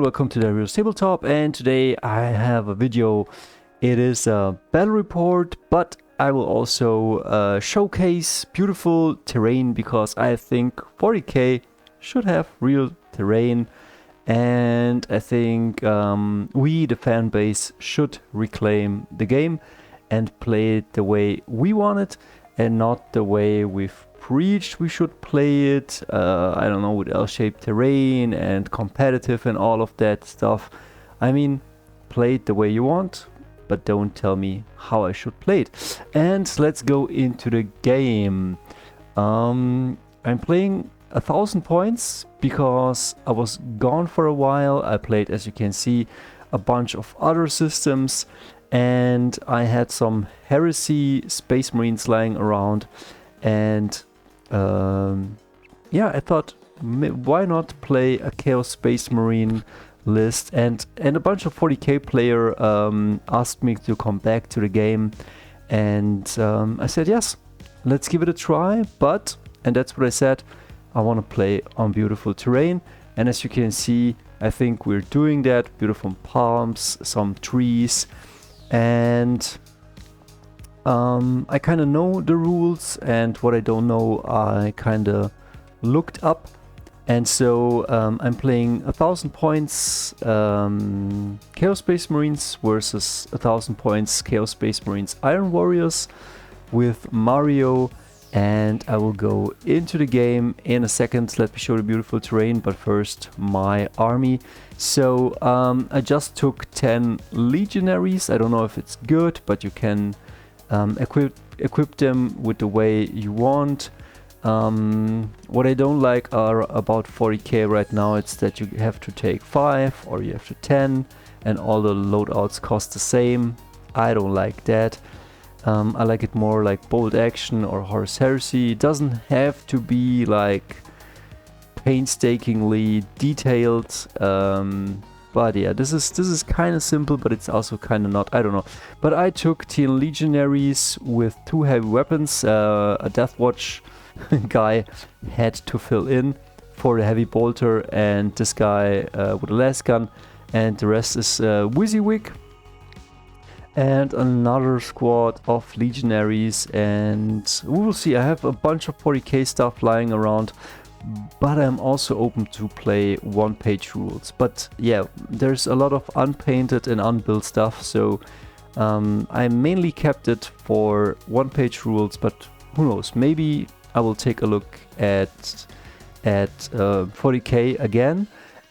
welcome to the Tabletop, and today I have a video. It is a battle report, but I will also showcase beautiful terrain because I think 40k should have real terrain, and I think we, the fan base, should reclaim the game and play it the way we want it and not the way we've preached we should play it. I don't know, with L-shaped terrain and competitive and all of that stuff. I mean, play it the way you want, but don't tell me how I should play it. And let's go into the game. I'm playing 1000 points because I was gone for a while. I played, as you can see, a bunch of other systems, and I had some heresy Space Marines lying around, and yeah, I thought, why not play a Chaos Space Marine list, and a bunch of 40k player asked me to come back to the game, and I said yes, let's give it a try. And that's what I said, I want to play on beautiful terrain, and as you can see, I think we're doing that. Beautiful palms, some trees, and I kind of know the rules, and what I don't know I kind of looked up. And so I'm playing 1000 points Chaos Space Marines versus 1000 points Chaos Space Marines Iron Warriors with Mario, and I will go into the game in a second. Let me show the beautiful terrain, but first my army. So I just took 10 legionaries. I don't know if it's good, but you can equip them with the way you want. What I don't like about 40k right now, it's that you have to take 5 or you have to 10, and all the loadouts cost the same. I don't like that. I like it more like bold action or Horus Heresy. It doesn't have to be like painstakingly detailed. But yeah, this is kind of simple, but it's also kind of not. I don't know. But I took 10 legionaries with 2 heavy weapons. A Death Watch guy had to fill in for the heavy bolter, and this guy with a las gun, and the rest is WYSIWYG. And another squad of legionaries, and we will see. I have a bunch of 40k stuff lying around, but I'm also open to play one-page rules. But yeah, there's a lot of unpainted and unbuilt stuff, so I mainly kept it for one-page rules, but who knows, maybe I will take a look at 40k again,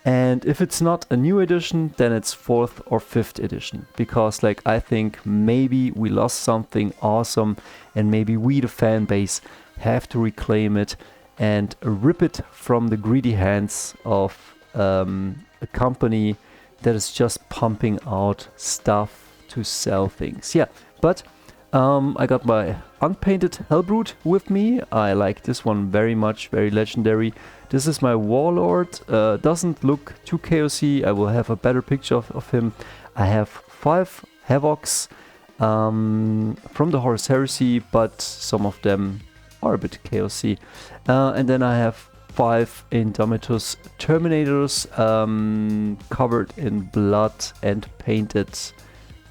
and if it's not a new edition, then it's 4th or 5th edition, because like I think maybe we lost something awesome, and maybe we, the fan base, have to reclaim it and rip it from the greedy hands of a company that is just pumping out stuff to sell things. Yeah, but I got my unpainted Hellbrute with me. I like this one very much, very legendary. This is my Warlord. Doesn't look too chaosy. I will have a better picture of him. I have 5 Havocs from the Horus Heresy, but some of them are a bit chaosy. And then I have 5 Indomitus Terminators covered in blood and painted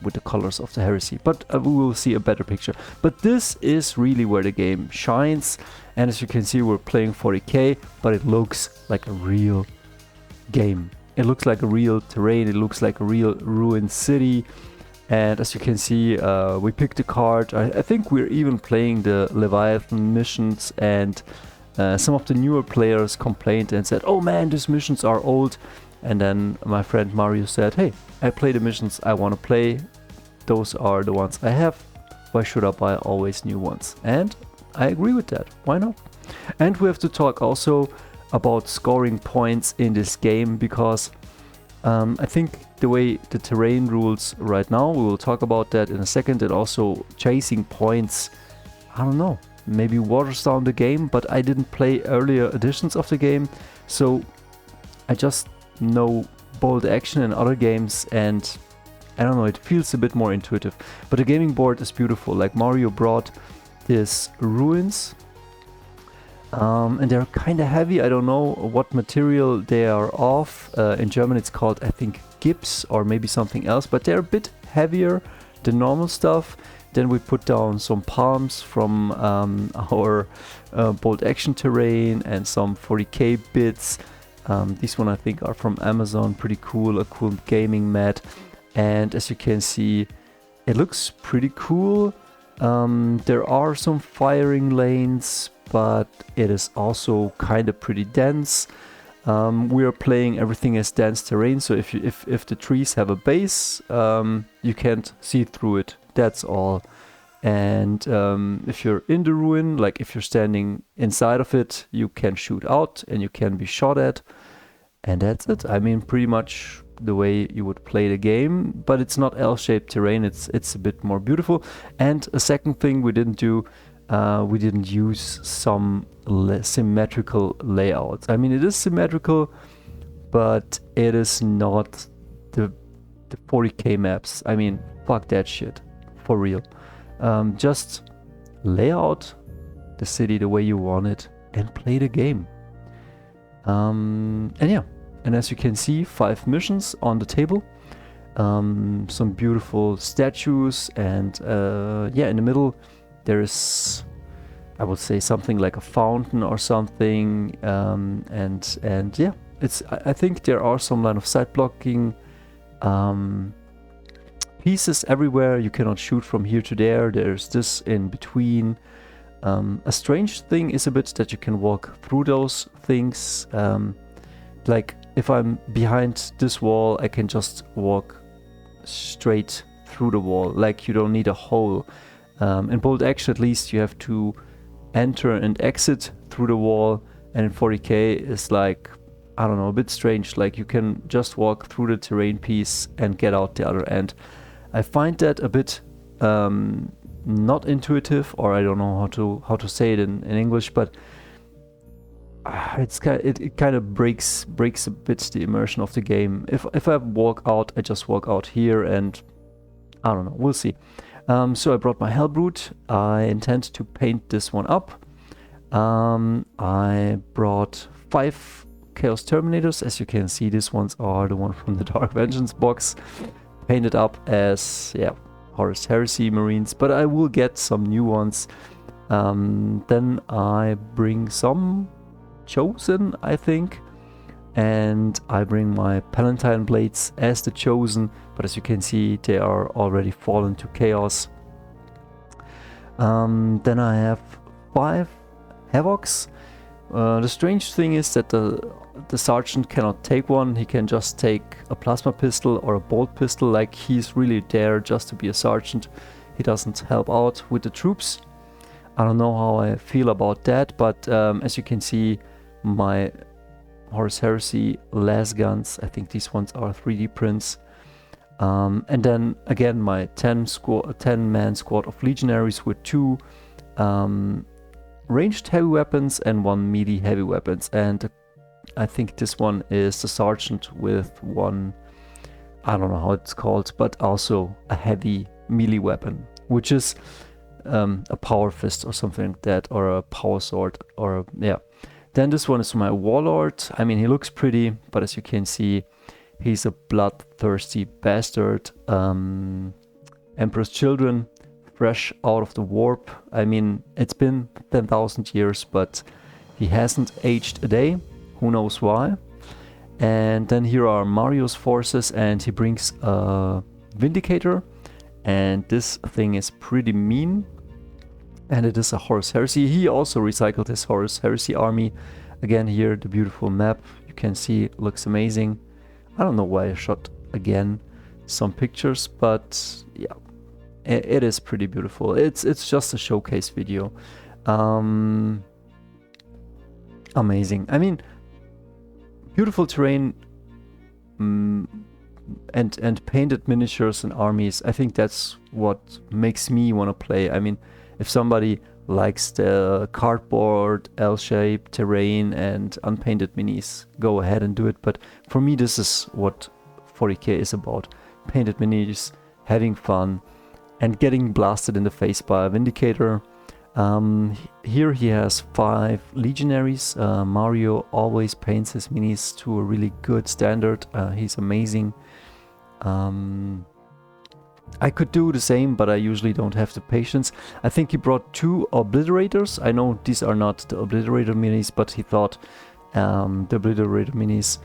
with the colors of the Heresy, but we will see a better picture. But this is really where the game shines, and as you can see, we're playing 40k, but it looks like a real game. It looks like a real terrain, it looks like a real ruined city, and as you can see, we picked a card. I think we're even playing the Leviathan missions, and some of the newer players complained and said, oh man, these missions are old. And then my friend Mario said, hey, I play the missions I want to play. Those are the ones I have. Why should I buy always new ones? And I agree with that. Why not? And we have to talk also about scoring points in this game, because I think the way the terrain rules right now, we will talk about that in a second, and also chasing points, I don't know, maybe waters down the game, but I didn't play earlier editions of the game, so I just know bold action in other games, and I don't know, it feels a bit more intuitive. But the gaming board is beautiful. Like Mario brought this ruins And they're kind of heavy. I don't know what material they are of. In German it's called, I think, Gips or maybe something else, but they're a bit heavier than normal stuff. Then we put down some palms from our bolt action terrain and some 40k bits. These one I think are from Amazon, pretty cool, a cool gaming mat. And as you can see, it looks pretty cool. There are some firing lanes, but it is also kind of pretty dense. We are playing everything as dense terrain, so if the trees have a base, you can't see through it. That's all. And if you're in the ruin, like if you're standing inside of it, you can shoot out and you can be shot at. And that's it. I mean, pretty much the way you would play the game, but it's not L-shaped terrain. It's a bit more beautiful. And a second thing we didn't do, we didn't use some symmetrical layouts. I mean, it is symmetrical, but it is not the 40k maps. I mean, fuck that shit, for real. Just lay out the city the way you want it and play the game. And yeah, and as you can see, 5 missions on the table. Some beautiful statues, and yeah, in the middle there is, I would say, something like a fountain or something. And yeah, I think there are some line of sight blocking pieces everywhere. You cannot shoot from here to there. There's this in between. A strange thing is a bit that you can walk through those things. Like if I'm behind this wall, I can just walk straight through the wall. Like you don't need a hole. In bolt action, at least, you have to enter and exit through the wall. And in 40k, it's like, I don't know, a bit strange. Like you can just walk through the terrain piece and get out the other end. I find that a bit not intuitive, or I don't know how to say it in English, but it kind of breaks a bit the immersion of the game. If I walk out, I just walk out here, and I don't know, we'll see. So I brought my Hellbrute. I intend to paint this one up. I brought 5 Chaos Terminators. As you can see, these ones are the one from the Dark Vengeance box, painted up as, yeah, Horus Heresy Marines, but I will get some new ones. Then I bring some Chosen, I think, and I bring my Palatine Blades as the Chosen, but as you can see, they are already fallen to chaos. Then I have 5 Havocs. The strange thing is that the sergeant cannot take one. He can just take a plasma pistol or a bolt pistol. Like, he's really there just to be a sergeant. He doesn't help out with the troops. I don't know how I feel about that, but as you can see, my Horus Heresy las guns, I think these ones are 3D prints. And then again, my 10-man squad of legionaries with 2 ranged heavy weapons and 1 melee heavy weapons. And I think this one is the sergeant with 1, I don't know how it's called, but also a heavy melee weapon, which is a power fist or something like that, or a power sword, or yeah. Then this one is my warlord. I mean, he looks pretty, but as you can see, he's a bloodthirsty bastard. Emperor's Children, fresh out of the warp. I mean, it's been 10,000 years, but he hasn't aged a day. Who knows why? And then here are Mario's forces, and he brings a Vindicator, and this thing is pretty mean. And it is a Horus Heresy. He also recycled his Horus Heresy army. Again, here, the beautiful map. You can see it looks amazing. I don't know why I shot again some pictures, but yeah, it is pretty beautiful. It's just a showcase video. Amazing. I mean, beautiful terrain and painted miniatures and armies. I think that's what makes me want to play. I mean, if somebody likes the cardboard, L-shaped terrain and unpainted minis, go ahead and do it. But for me, this is what 40k is about. Painted minis, having fun, and getting blasted in the face by a Vindicator. Here he has 5 legionaries. Mario always paints his minis to a really good standard. He's amazing. I could do the same, but I usually don't have the patience. I think he brought 2 obliterators. I know these are not the obliterator minis, but he thought the obliterator minis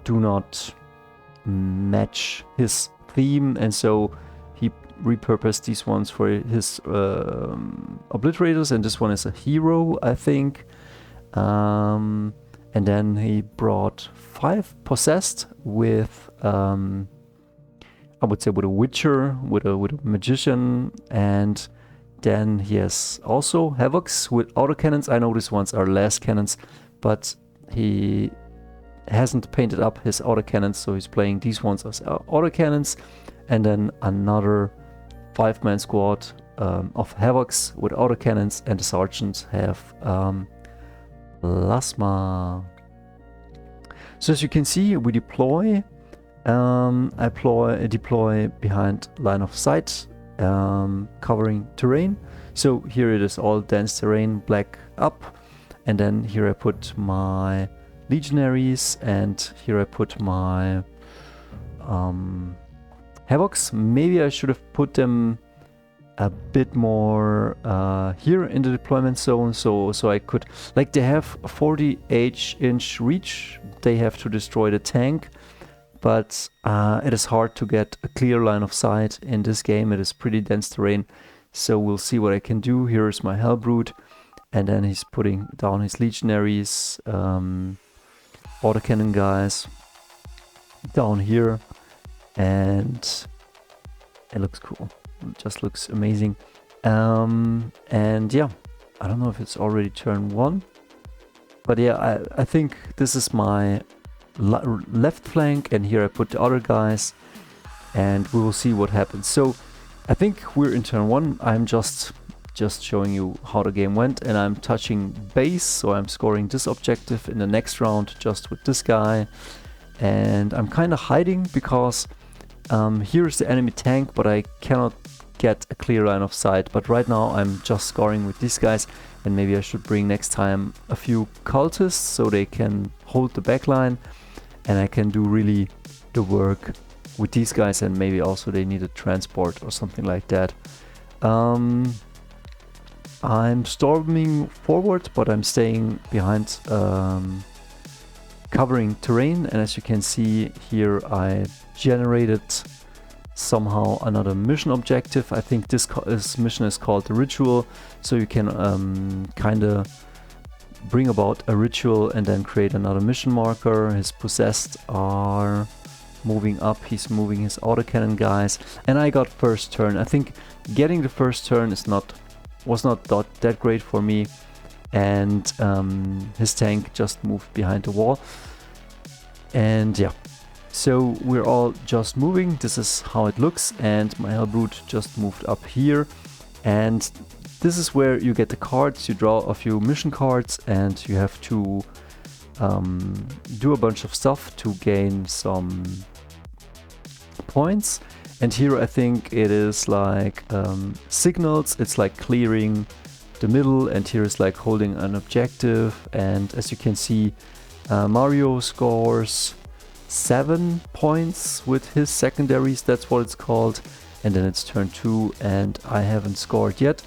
do not match his theme, and so he repurposed these ones for his obliterators, and this one is a hero, I think. And then he brought 5 possessed with I would say with a witcher, with a magician, and then he has also havocs with autocannons. I know these ones are less cannons, but he hasn't painted up his autocannons, so he's playing these ones as autocannons, and then another 5-man squad of havocs with autocannons, and the sergeants have plasma. So as you can see, we deploy. I deploy behind line of sight, covering terrain. So here it is all dense terrain, black up, and then here I put my legionaries, and here I put my havocs. Maybe I should have put them a bit more here in the deployment zone, so I could, like, they have a 40-inch reach. They have to destroy the tank. But it is hard to get a clear line of sight in this game. It is pretty dense terrain, so we'll see what I can do. Here's my Hellbrute, and then he's putting down his legionaries, autocannon guys down here, and it looks cool. It just looks amazing. And yeah, I don't know if it's already turn 1, but yeah, I think this is my left flank, and here I put the other guys, and we will see what happens. So I think we're in turn 1. I'm just showing you how the game went, and I'm touching base, so I'm scoring this objective in the next round just with this guy, and I'm kind of hiding because here's the enemy tank, but I cannot get a clear line of sight. But right now I'm just scoring with these guys, and maybe I should bring next time a few cultists so they can hold the back line, and I can do really the work with these guys, and maybe also they need a transport or something like that. I'm storming forward, but I'm staying behind, covering terrain, and as you can see here, I generated somehow another mission objective. I think this mission is called the Ritual, so you can kind of bring about a ritual and then create another mission marker. His possessed are moving up, he's moving his autocannon guys, and I got first turn. I think getting the first turn was not that great for me, and his tank just moved behind the wall, and yeah, so we're all just moving. This is how it looks, and my Hellbrute just moved up here, and this is where you get the cards. You draw a few mission cards, and you have to do a bunch of stuff to gain some points. And here I think it is like signals. It's like clearing the middle, and here is like holding an objective. And as you can see, Mario scores 7 points with his secondaries. That's what it's called. And then it's turn 2, and I haven't scored yet.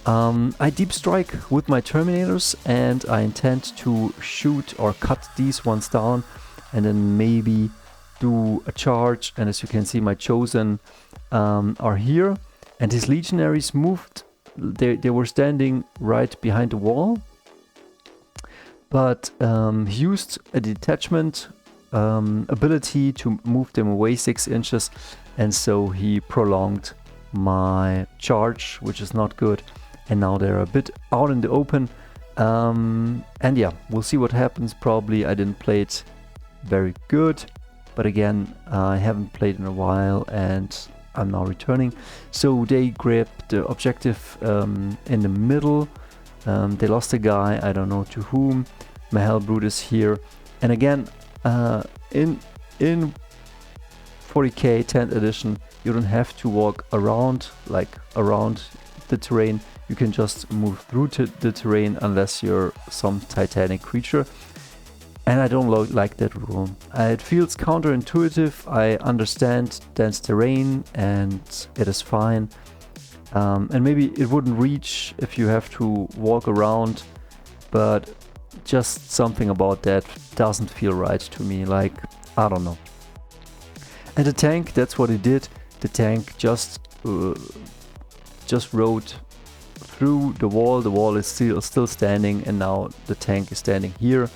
I deep strike with my Terminators, and I intend to shoot or cut these ones down, and then maybe do a charge. And as you can see, my Chosen are here, and his Legionaries moved. They were standing right behind the wall, but he used a detachment ability to move them away 6 inches, and so he prolonged my charge, which is not good. And now they're a bit out in the open, and yeah, we'll see what happens. Probably I didn't play it very good, but again, I haven't played in a while, and I'm now returning. So they grabbed the objective in the middle. They lost a guy, I don't know to whom. My Hellbrute is here, and again, in 40k 10th edition, you don't have to walk around the terrain. You can just move through the terrain unless you're some titanic creature. And I don't like that rule. It feels counterintuitive. I understand dense terrain and it is fine. And maybe it wouldn't reach if you have to walk around, but just something about that doesn't feel right to me. Like, I don't know. And the tank, that's what it did. The tank just rode through the wall. The wall is still standing, and now the tank is standing here.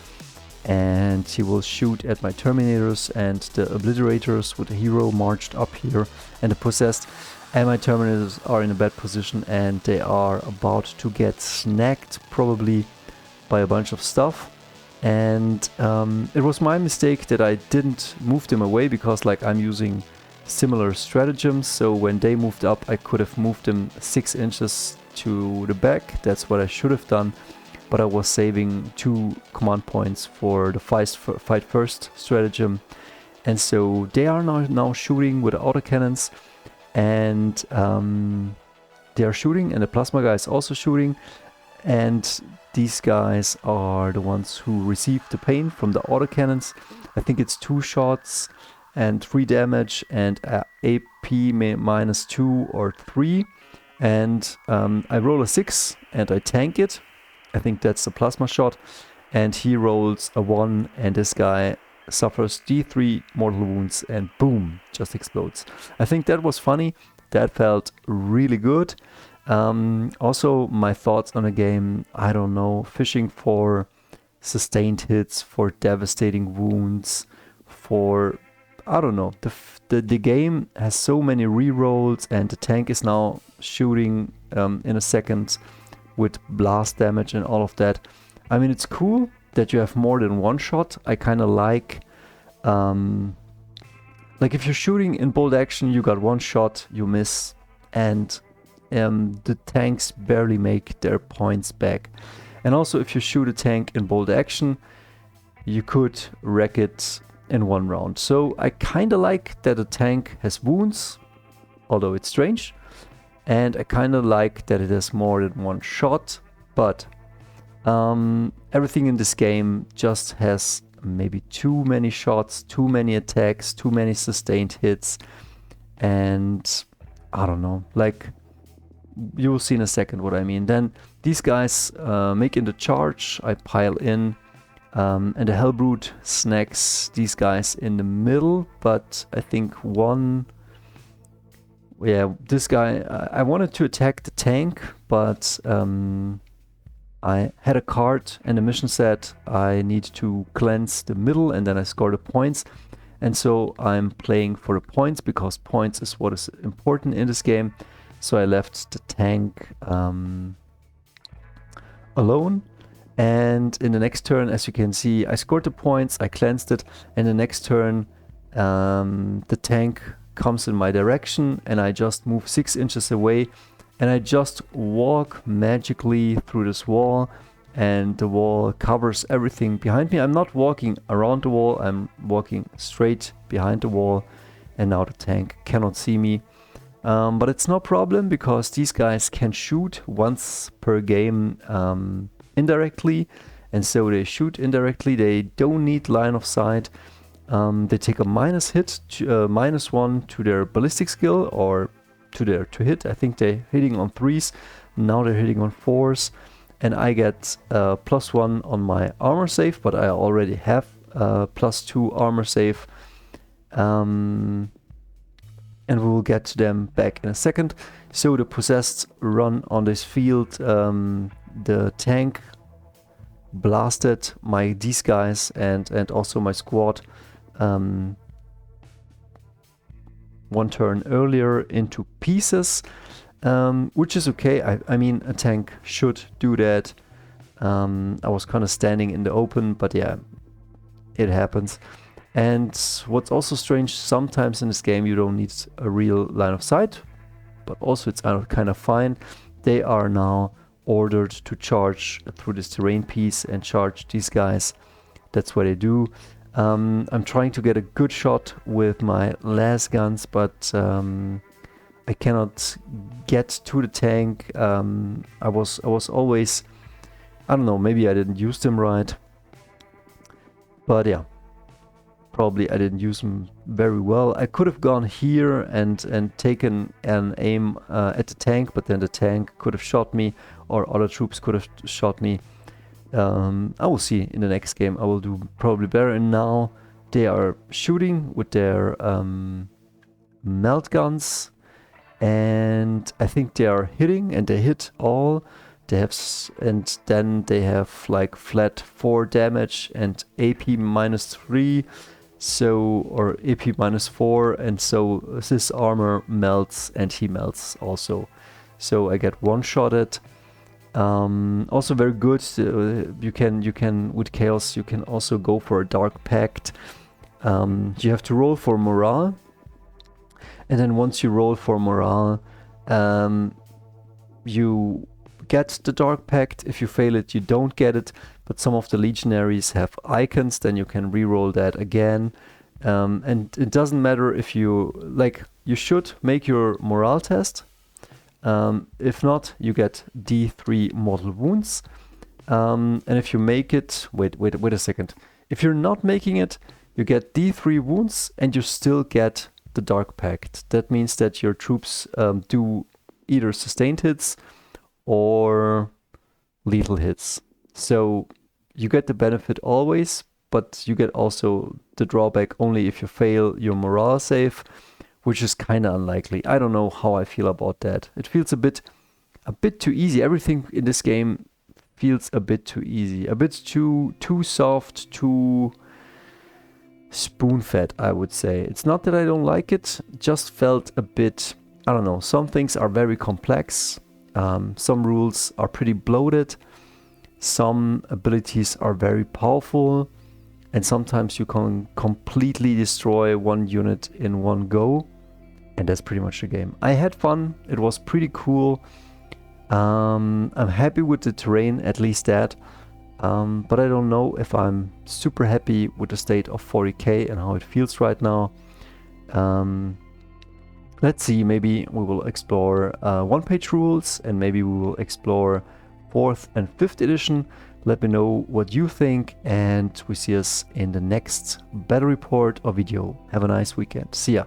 And he will shoot at my Terminators and the Obliterators with the hero marched up here, and the Possessed. And my Terminators are in a bad position and they are about to get snagged probably by a bunch of stuff. And it was my mistake that I didn't move them away, because like I'm using similar stratagems. So when they moved up, I could have moved them 6 inches to the back. That's what I should have done. But I was saving 2 command points for the fight first stratagem. And so they are now shooting with the autocannons. And they are shooting, and the plasma guy is also shooting. And these guys are the ones who receive the pain from the autocannons. I think it's 2 shots and 3 damage and AP -2 or 3. And I roll a 6 and I tank it. I think that's the plasma shot. And he rolls a 1, and this guy suffers D3 mortal wounds and boom, just explodes. I think that was funny. That felt really good. Also, my thoughts on the game, I don't know, fishing for sustained hits, for devastating wounds, for, I don't know, the game has so many rerolls, and the tank is now shooting in a second with blast damage and all of that. I mean, it's cool that you have more than 1 shot. I kind of like if you're shooting in bolt action, you got 1 shot, you miss, and the tanks barely make their points back. And also, if you shoot a tank in bolt action, you could wreck it in 1 round. So I kind of like that a tank has wounds, although it's strange. And I kind of like that it has more than 1 shot, but everything in this game just has maybe too many shots, too many attacks, too many sustained hits, and I don't know, like, you will see in a second what I mean. Then these guys make in the charge, I pile in, and the Hellbrute snags these guys in the middle, but I think this guy, I wanted to attack the tank, but I had a card and the mission said I need to cleanse the middle and then I score the points. And so I'm playing for the points, because points is what is important in this game. So I left the tank alone. And in the next turn, as you can see, I scored the points, I cleansed it. And the next turn, the tank comes in my direction and I just move 6 inches away. And I just walk magically through this wall, and the wall covers everything behind me. I'm not walking around the wall, I'm walking straight behind the wall, and now the tank cannot see me. But it's no problem, because these guys can shoot once per game indirectly, and so they shoot indirectly. They don't need line of sight. They take a -1 to their ballistic skill, or to hit. I think they're hitting on 3s. Now they're hitting on 4s. And I get +1 on my armor save, but I already have +2 armor save. And we will get to them back in a second. So the Possessed run on this field. The tank blasted these guys and also my squad 1 turn earlier into pieces, which is okay. I mean, a tank should do that. I was kind of standing in the open, but yeah, it happens. And what's also strange, sometimes in this game you don't need a real line of sight, but also it's kind of fine. They are now ordered to charge through this terrain piece and charge these guys. That's what they do. I'm trying to get a good shot with my las guns, but I cannot get to the tank. I was always, I don't know, maybe I didn't use them right. But yeah, probably I didn't use them very well. I could have gone here and taken an aim at the tank, but then the tank could have shot me, or other troops could have shot me. I will see in the next game. I will do probably better. And now they are shooting with their melt guns, and I think they are hitting, and they hit all. They have, and then they have like flat 4 damage and AP -3, so, or AP -4, and so this armor melts and he melts also. So I get one-shotted. Also very good. You can with Chaos you can also go for a Dark Pact. You have to roll for morale, and then once you roll for morale, you get the Dark Pact. If you fail it, you don't get it, but some of the legionaries have icons, then you can re-roll that again. And it doesn't matter if you, like, you should make your morale test. If not, you get D3 mortal wounds. And if you make it, wait a second. If you're not making it, you get D3 wounds and you still get the Dark Pact. That means that your troops do either sustained hits or lethal hits. So you get the benefit always, but you get also the drawback only if you fail your morale save, which is kind of unlikely. I don't know how I feel about that. It feels a bit too easy. Everything in this game feels a bit too easy, a bit too soft, too spoon-fed, I would say. It's not that I don't like it, just felt a bit, I don't know, some things are very complex, some rules are pretty bloated, some abilities are very powerful, and sometimes you can completely destroy one unit in one go, and that's pretty much the game. I had fun, it was pretty cool. I'm happy with the terrain, at least that. But I don't know if I'm super happy with the state of 40k and how it feels right now. Let's see, maybe we will explore one-page rules, and maybe we will explore 4th and 5th edition. Let me know what you think, and we see us in the next battle report or video. Have a nice weekend. See ya.